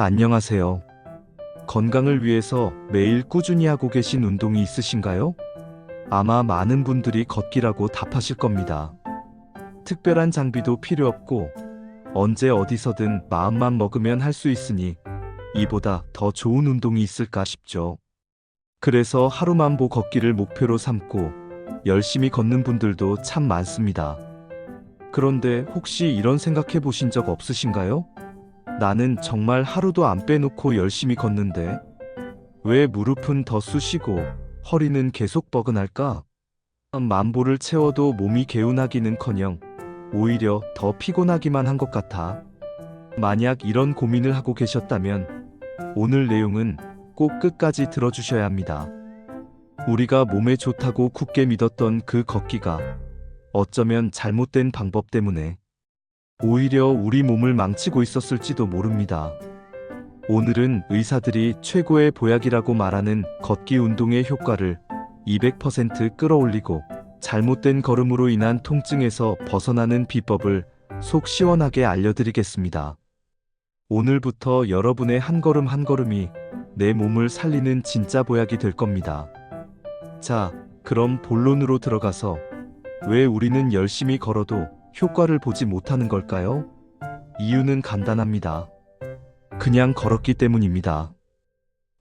안녕하세요. 건강을 위해서 매일 꾸준히 하고 계신 운동이 있으신가요? 아마 많은 분들이 걷기라고 답하실 겁니다. 특별한 장비도 필요 없고 언제 어디서든 마음만 먹으면 할 수 있으니 이보다 더 좋은 운동이 있을까 싶죠. 그래서 하루만보 걷기를 목표로 삼고 열심히 걷는 분들도 참 많습니다. 그런데 혹시 이런 생각해 보신 적 없으신가요? 나는 정말 하루도 안 빼놓고 열심히 걷는데 왜 무릎은 더 쑤시고 허리는 계속 뻐근할까? 만보를 채워도 몸이 개운하기는커녕 오히려 더 피곤하기만 한 것 같아. 만약 이런 고민을 하고 계셨다면 오늘 내용은 꼭 끝까지 들어주셔야 합니다. 우리가 몸에 좋다고 굳게 믿었던 그 걷기가 어쩌면 잘못된 방법 때문에 오히려 우리 몸을 망치고 있었을지도 모릅니다. 오늘은 의사들이 최고의 보약이라고 말하는 걷기 운동의 효과를 200% 끌어올리고 잘못된 걸음으로 인한 통증에서 벗어나는 비법을 속 시원하게 알려드리겠습니다. 오늘부터 여러분의 한 걸음 한 걸음이 내 몸을 살리는 진짜 보약이 될 겁니다. 자, 그럼 본론으로 들어가서 왜 우리는 열심히 걸어도 효과를 보지 못하는 걸까요? 이유는 간단합니다. 그냥 걸었기 때문입니다.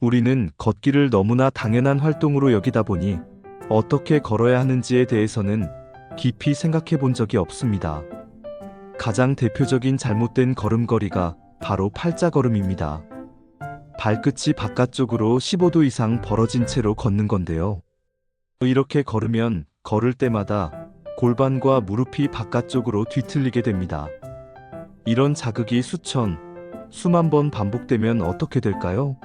우리는 걷기를 너무나 당연한 활동으로 여기다 보니 어떻게 걸어야 하는지에 대해서는 깊이 생각해 본 적이 없습니다. 가장 대표적인 잘못된 걸음걸이가 바로 팔자걸음입니다. 발끝이 바깥쪽으로 15도 이상 벌어진 채로 걷는 건데요. 이렇게 걸으면 걸을 때마다 골반과 무릎이 바깥쪽으로 뒤틀리게 됩니다. 이런 자극이 수만 번 반복되면 어떻게 될까요?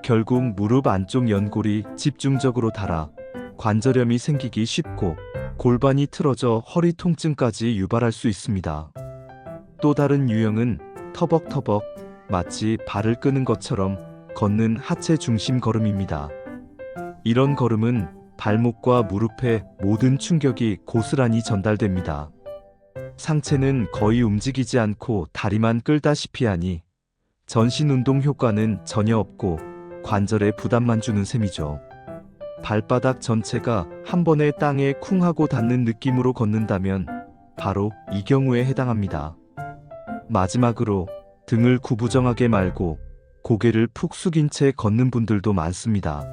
결국 무릎 안쪽 연골이 집중적으로 닳아 관절염이 생기기 쉽고 골반이 틀어져 허리 통증까지 유발할 수 있습니다. 또 다른 유형은 터벅터벅 마치 발을 끄는 것처럼 걷는 하체 중심 걸음입니다. 이런 걸음은 발목과 무릎에 모든 충격이 고스란히 전달됩니다. 상체는 거의 움직이지 않고 다리만 끌다시피 하니 전신 운동 효과는 전혀 없고 관절에 부담만 주는 셈이죠. 발바닥 전체가 한 번에 땅에 쿵 하고 닿는 느낌으로 걷는다면 바로 이 경우에 해당합니다. 마지막으로 등을 구부정하게 말고 고개를 푹 숙인 채 걷는 분들도 많습니다.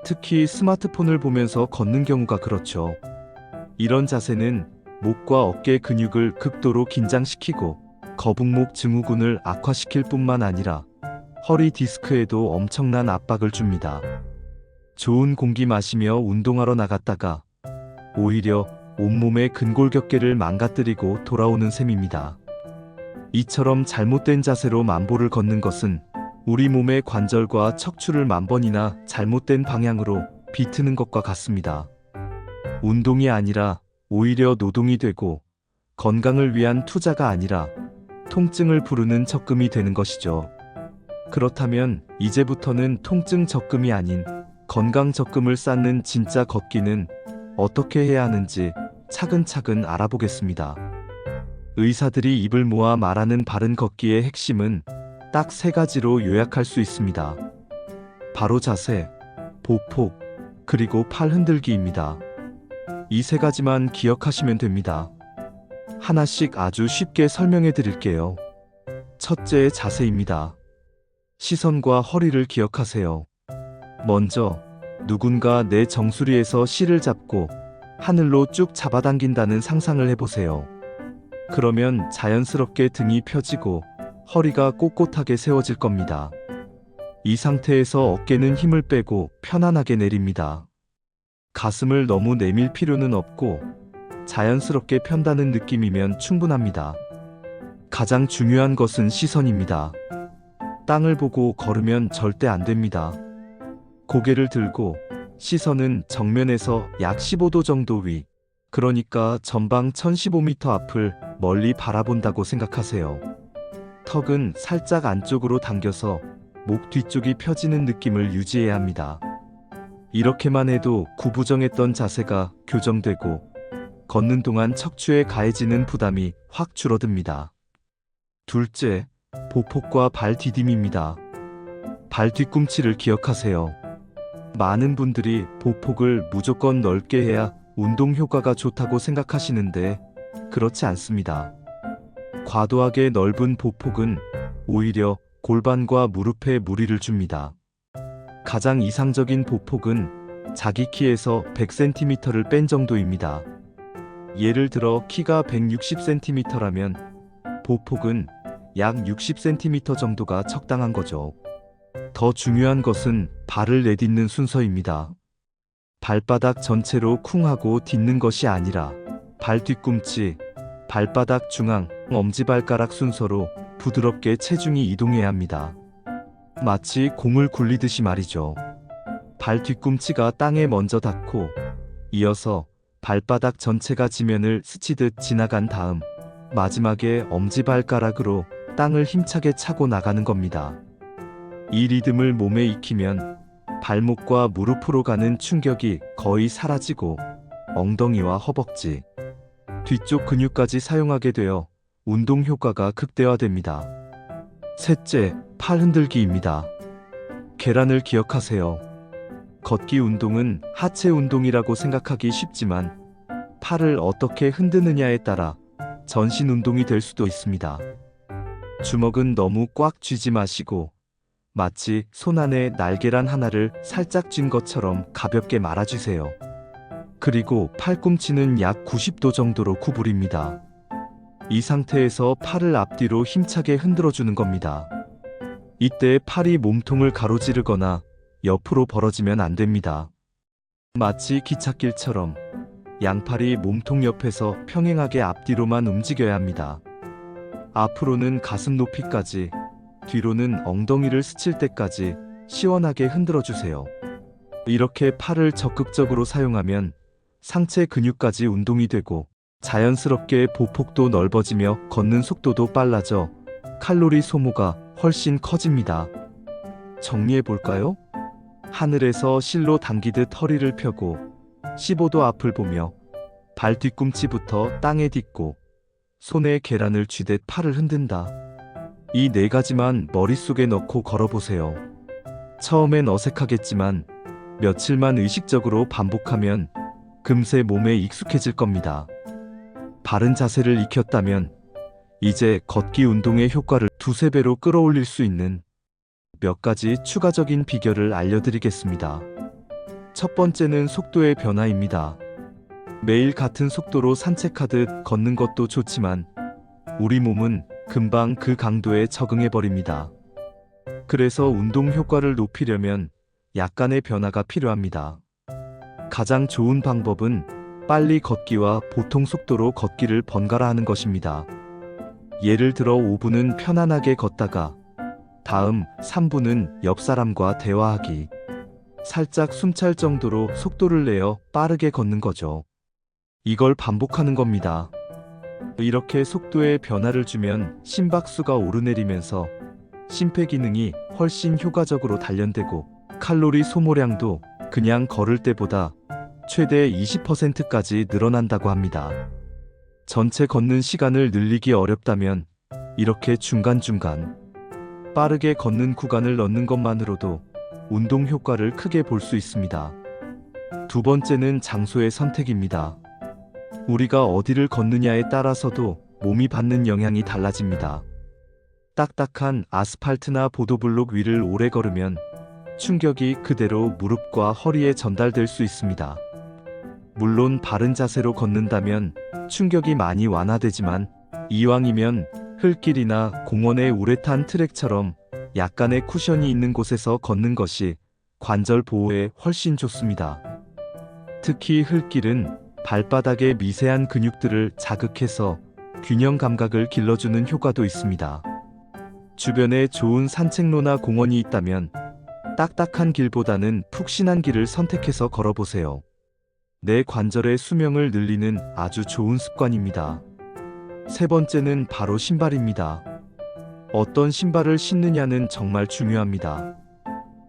특히 스마트폰을 보면서 걷는 경우가 그렇죠. 이런 자세는 목과 어깨 근육을 극도로 긴장시키고 거북목 증후군을 악화시킬 뿐만 아니라 허리 디스크에도 엄청난 압박을 줍니다. 좋은 공기 마시며 운동하러 나갔다가 오히려 온몸의 근골격계를 망가뜨리고 돌아오는 셈입니다. 이처럼 잘못된 자세로 만보를 걷는 것은 우리 몸의 관절과 척추를 만 번이나 잘못된 방향으로 비트는 것과 같습니다. 운동이 아니라 오히려 노동이 되고 건강을 위한 투자가 아니라 통증을 부르는 적금이 되는 것이죠. 그렇다면 이제부터는 통증 적금이 아닌 건강 적금을 쌓는 진짜 걷기는 어떻게 해야 하는지 차근차근 알아보겠습니다. 의사들이 입을 모아 말하는 바른 걷기의 핵심은 딱 3가지로 요약할 수 있습니다. 바로 자세, 보폭, 그리고 팔 흔들기입니다. 이 3가지만 기억하시면 됩니다. 하나씩 아주 쉽게 설명해 드릴게요. 첫째, 자세입니다. 시선과 허리를 기억하세요. 먼저 누군가 내 정수리에서 실을 잡고 하늘로 쭉 잡아당긴다는 상상을 해보세요. 그러면 자연스럽게 등이 펴지고 허리가 꼿꼿하게 세워질 겁니다. 이 상태에서 어깨는 힘을 빼고 편안하게 내립니다. 가슴을 너무 내밀 필요는 없고 자연스럽게 편다는 느낌이면 충분합니다. 가장 중요한 것은 시선입니다. 땅을 보고 걸으면 절대 안 됩니다. 고개를 들고 시선은 정면에서 약 15도 정도 위, 그러니까 전방 1015m 앞을 멀리 바라본다고 생각하세요. 턱은 살짝 안쪽으로 당겨서 목 뒤쪽이 펴지는 느낌을 유지해야 합니다. 이렇게만 해도 구부정했던 자세가 교정되고 걷는 동안 척추에 가해지는 부담이 확 줄어듭니다. 둘째, 보폭과 발 디딤입니다. 발 뒤꿈치를 기억하세요. 많은 분들이 보폭을 무조건 넓게 해야 운동 효과가 좋다고 생각하시는데 그렇지 않습니다. 과도하게 넓은 보폭은 오히려 골반과 무릎에 무리를 줍니다. 가장 이상적인 보폭은 자기 키에서 100cm를 뺀 정도입니다. 예를 들어 키가 160cm라면 보폭은 약 60cm 정도가 적당한 거죠. 더 중요한 것은 발을 내딛는 순서입니다. 발바닥 전체로 쿵하고 딛는 것이 아니라 발 뒤꿈치, 발바닥 중앙, 엄지발가락 순서로 부드럽게 체중이 이동해야 합니다. 마치 공을 굴리듯이 말이죠. 발 뒤꿈치가 땅에 먼저 닿고 이어서 발바닥 전체가 지면을 스치듯 지나간 다음 마지막에 엄지발가락으로 땅을 힘차게 차고 나가는 겁니다. 이 리듬을 몸에 익히면 발목과 무릎으로 가는 충격이 거의 사라지고 엉덩이와 허벅지, 뒤쪽 근육까지 사용하게 되어 운동 효과가 극대화됩니다. 셋째, 팔 흔들기입니다. 계란을 기억하세요. 걷기 운동은 하체 운동이라고 생각하기 쉽지만 팔을 어떻게 흔드느냐에 따라 전신 운동이 될 수도 있습니다. 주먹은 너무 꽉 쥐지 마시고 마치 손 안에 날계란 하나를 살짝 쥔 것처럼 가볍게 말아주세요. 그리고 팔꿈치는 약 90도 정도로 구부립니다. 이 상태에서 팔을 앞뒤로 힘차게 흔들어주는 겁니다. 이때 팔이 몸통을 가로지르거나 옆으로 벌어지면 안 됩니다. 마치 기찻길처럼 양팔이 몸통 옆에서 평행하게 앞뒤로만 움직여야 합니다. 앞으로는 가슴 높이까지, 뒤로는 엉덩이를 스칠 때까지 시원하게 흔들어주세요. 이렇게 팔을 적극적으로 사용하면 상체 근육까지 운동이 되고 자연스럽게 보폭도 넓어지며 걷는 속도도 빨라져 칼로리 소모가 훨씬 커집니다. 정리해볼까요? 하늘에서 실로 당기듯 허리를 펴고 15도 앞을 보며 발 뒤꿈치부터 땅에 딛고 손에 계란을 쥐듯 팔을 흔든다. 이 네 가지만 머릿속에 넣고 걸어보세요. 처음엔 어색하겠지만 며칠만 의식적으로 반복하면 금세 몸에 익숙해질 겁니다. 바른 자세를 익혔다면 이제 걷기 운동의 효과를 두세 배로 끌어올릴 수 있는 몇 가지 추가적인 비결을 알려드리겠습니다. 첫 번째는 속도의 변화입니다. 매일 같은 속도로 산책하듯 걷는 것도 좋지만 우리 몸은 금방 그 강도에 적응해버립니다. 그래서 운동 효과를 높이려면 약간의 변화가 필요합니다. 가장 좋은 방법은 빨리 걷기와 보통 속도로 걷기를 번갈아 하는 것입니다. 예를 들어 5분은 편안하게 걷다가 다음 3분은 옆 사람과 대화하기. 살짝 숨찰 정도로 속도를 내어 빠르게 걷는 거죠. 이걸 반복하는 겁니다. 이렇게 속도에 변화를 주면 심박수가 오르내리면서 심폐기능이 훨씬 효과적으로 단련되고 칼로리 소모량도 그냥 걸을 때보다 최대 20%까지 늘어난다고 합니다. 전체 걷는 시간을 늘리기 어렵다면 이렇게 중간중간 빠르게 걷는 구간을 넣는 것만으로도 운동 효과를 크게 볼 수 있습니다. 두 번째는 장소의 선택입니다. 우리가 어디를 걷느냐에 따라서도 몸이 받는 영향이 달라집니다. 딱딱한 아스팔트나 보도블록 위를 오래 걸으면 충격이 그대로 무릎과 허리에 전달될 수 있습니다. 물론 바른 자세로 걷는다면 충격이 많이 완화되지만 이왕이면 흙길이나 공원의 우레탄 트랙처럼 약간의 쿠션이 있는 곳에서 걷는 것이 관절 보호에 훨씬 좋습니다. 특히 흙길은 발바닥의 미세한 근육들을 자극해서 균형 감각을 길러주는 효과도 있습니다. 주변에 좋은 산책로나 공원이 있다면 딱딱한 길보다는 푹신한 길을 선택해서 걸어보세요. 내 관절의 수명을 늘리는 아주 좋은 습관입니다. 세 번째는 바로 신발입니다. 어떤 신발을 신느냐는 정말 중요합니다.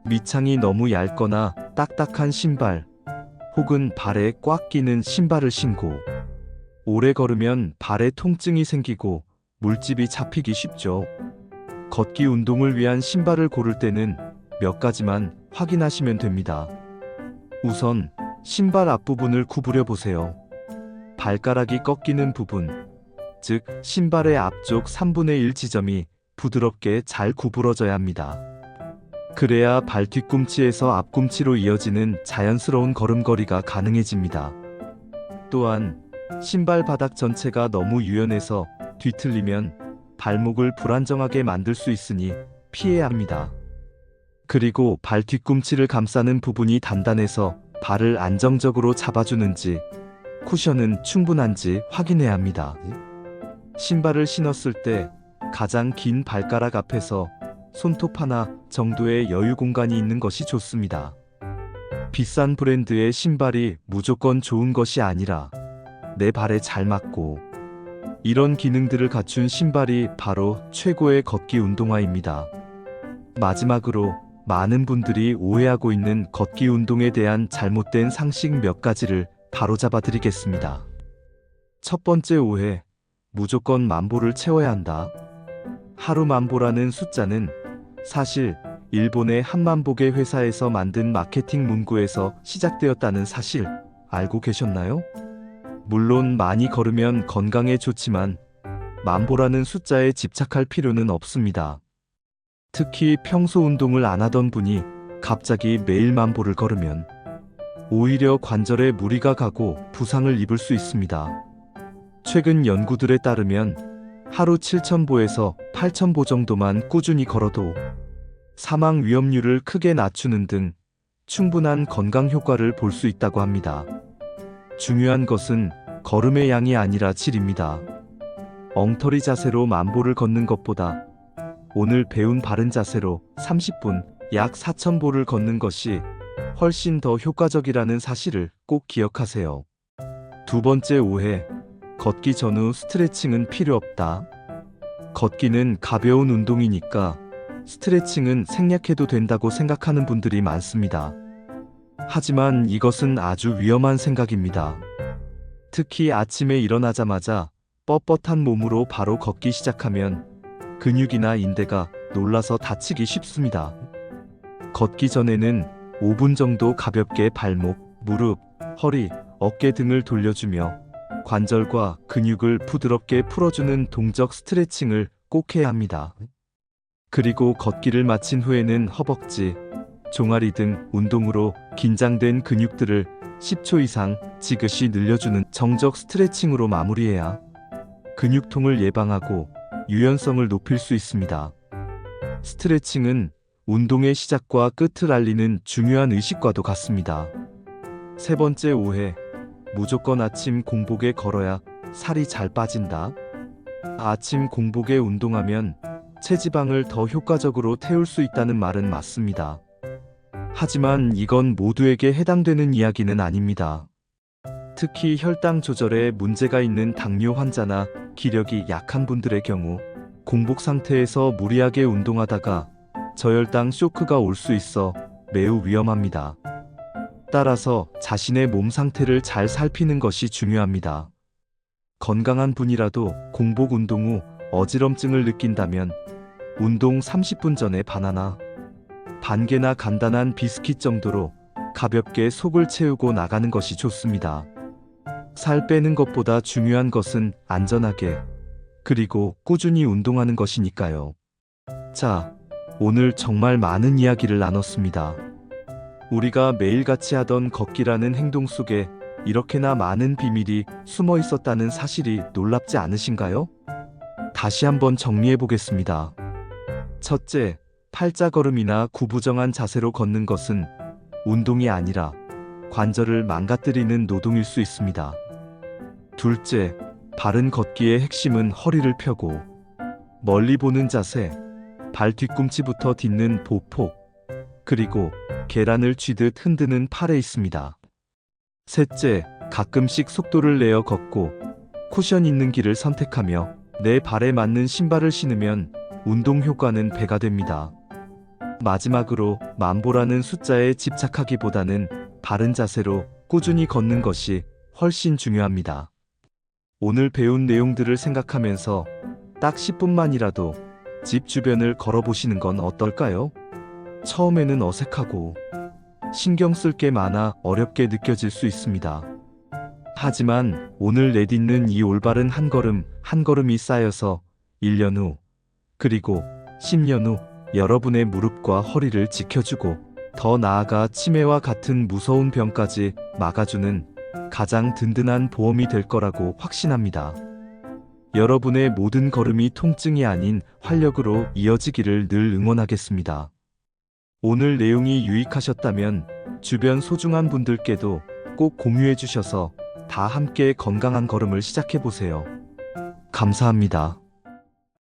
밑창이 너무 얇거나 딱딱한 신발, 혹은 발에 꽉 끼는 신발을 신고 오래 걸으면 발에 통증이 생기고 물집이 잡히기 쉽죠. 걷기 운동을 위한 신발을 고를 때는 몇 가지만 확인하시면 됩니다. 우선 신발 앞부분을 구부려 보세요. 발가락이 꺾이는 부분, 즉 신발의 앞쪽 3분의 1 지점이 부드럽게 잘 구부러져야 합니다. 그래야 발 뒤꿈치에서 앞꿈치로 이어지는 자연스러운 걸음걸이가 가능해집니다. 또한 신발 바닥 전체가 너무 유연해서 뒤틀리면 발목을 불안정하게 만들 수 있으니 피해야 합니다. 그리고 발 뒤꿈치를 감싸는 부분이 단단해서 발을 안정적으로 잡아주는지, 쿠션은 충분한지 확인해야 합니다. 신발을 신었을 때 가장 긴 발가락 앞에서 손톱 하나 정도의 여유 공간이 있는 것이 좋습니다. 비싼 브랜드의 신발이 무조건 좋은 것이 아니라 내 발에 잘 맞고 이런 기능들을 갖춘 신발이 바로 최고의 걷기 운동화입니다. 마지막으로 많은 분들이 오해하고 있는 걷기 운동에 대한 잘못된 상식 몇 가지를 바로잡아 드리겠습니다. 첫 번째 오해, 무조건 만보를 채워야 한다. 하루 만보라는 숫자는 사실 일본의 한만보개 회사에서 만든 마케팅 문구에서 시작되었다는 사실 알고 계셨나요? 물론 많이 걸으면 건강에 좋지만 만보라는 숫자에 집착할 필요는 없습니다. 특히 평소 운동을 안 하던 분이 갑자기 매일 만보를 걸으면 오히려 관절에 무리가 가고 부상을 입을 수 있습니다. 최근 연구들에 따르면 하루 7,000보에서 8,000보 정도만 꾸준히 걸어도 사망 위험률을 크게 낮추는 등 충분한 건강 효과를 볼 수 있다고 합니다. 중요한 것은 걸음의 양이 아니라 질입니다. 엉터리 자세로 만보를 걷는 것보다 오늘 배운 바른 자세로 30분, 약 4,000보를 걷는 것이 훨씬 더 효과적이라는 사실을 꼭 기억하세요. 두 번째 오해, 걷기 전후 스트레칭은 필요 없다. 걷기는 가벼운 운동이니까 스트레칭은 생략해도 된다고 생각하는 분들이 많습니다. 하지만 이것은 아주 위험한 생각입니다. 특히 아침에 일어나자마자 뻣뻣한 몸으로 바로 걷기 시작하면 근육이나 인대가 놀라서 다치기 쉽습니다. 걷기 전에는 5분 정도 가볍게 발목, 무릎, 허리, 어깨 등을 돌려주며 관절과 근육을 부드럽게 풀어주는 동적 스트레칭을 꼭 해야 합니다. 그리고 걷기를 마친 후에는 허벅지, 종아리 등 운동으로 긴장된 근육들을 10초 이상 지그시 늘려주는 정적 스트레칭으로 마무리해야 근육통을 예방하고 유연성을 높일 수 있습니다. 스트레칭은 운동의 시작과 끝을 알리는 중요한 의식과도 같습니다. 세 번째 오해, 무조건 아침 공복에 걸어야 살이 잘 빠진다. 아침 공복에 운동하면 체지방을 더 효과적으로 태울 수 있다는 말은 맞습니다. 하지만 이건 모두에게 해당되는 이야기는 아닙니다. 특히 혈당 조절에 문제가 있는 당뇨 환자나 기력이 약한 분들의 경우 공복 상태에서 무리하게 운동하다가 저혈당 쇼크가 올 수 있어 매우 위험합니다. 따라서 자신의 몸 상태를 잘 살피는 것이 중요합니다. 건강한 분이라도 공복 운동 후 어지럼증을 느낀다면 운동 30분 전에 바나나, 반개나 간단한 비스킷 정도로 가볍게 속을 채우고 나가는 것이 좋습니다. 살 빼는 것보다 중요한 것은 안전하게, 그리고 꾸준히 운동하는 것이니까요. 자, 오늘 정말 많은 이야기를 나눴습니다. 우리가 매일같이 하던 걷기라는 행동 속에 이렇게나 많은 비밀이 숨어 있었다는 사실이 놀랍지 않으신가요? 다시 한번 정리해 보겠습니다. 첫째, 팔자걸음이나 구부정한 자세로 걷는 것은 운동이 아니라 관절을 망가뜨리는 노동일 수 있습니다. 둘째, 바른 걷기의 핵심은 허리를 펴고 멀리 보는 자세, 발 뒤꿈치부터 딛는 보폭, 그리고 계란을 쥐듯 흔드는 팔에 있습니다. 셋째, 가끔씩 속도를 내어 걷고 쿠션 있는 길을 선택하며 내 발에 맞는 신발을 신으면 운동 효과는 배가 됩니다. 마지막으로 만보라는 숫자에 집착하기보다는 바른 자세로 꾸준히 걷는 것이 훨씬 중요합니다. 오늘 배운 내용들을 생각하면서 딱 10분만이라도 집 주변을 걸어보시는 건 어떨까요? 처음에는 어색하고 신경 쓸 게 많아 어렵게 느껴질 수 있습니다. 하지만 오늘 내딛는 이 올바른 한 걸음 한 걸음이 쌓여서 1년 후, 그리고 10년 후 여러분의 무릎과 허리를 지켜주고 더 나아가 치매와 같은 무서운 병까지 막아주는 가장 든든한 보험이 될 거라고 확신합니다. 여러분의 모든 걸음이 통증이 아닌 활력으로 이어지기를 늘 응원하겠습니다. 오늘 내용이 유익하셨다면 주변 소중한 분들께도 꼭 공유해 주셔서 다 함께 건강한 걸음을 시작해 보세요. 감사합니다.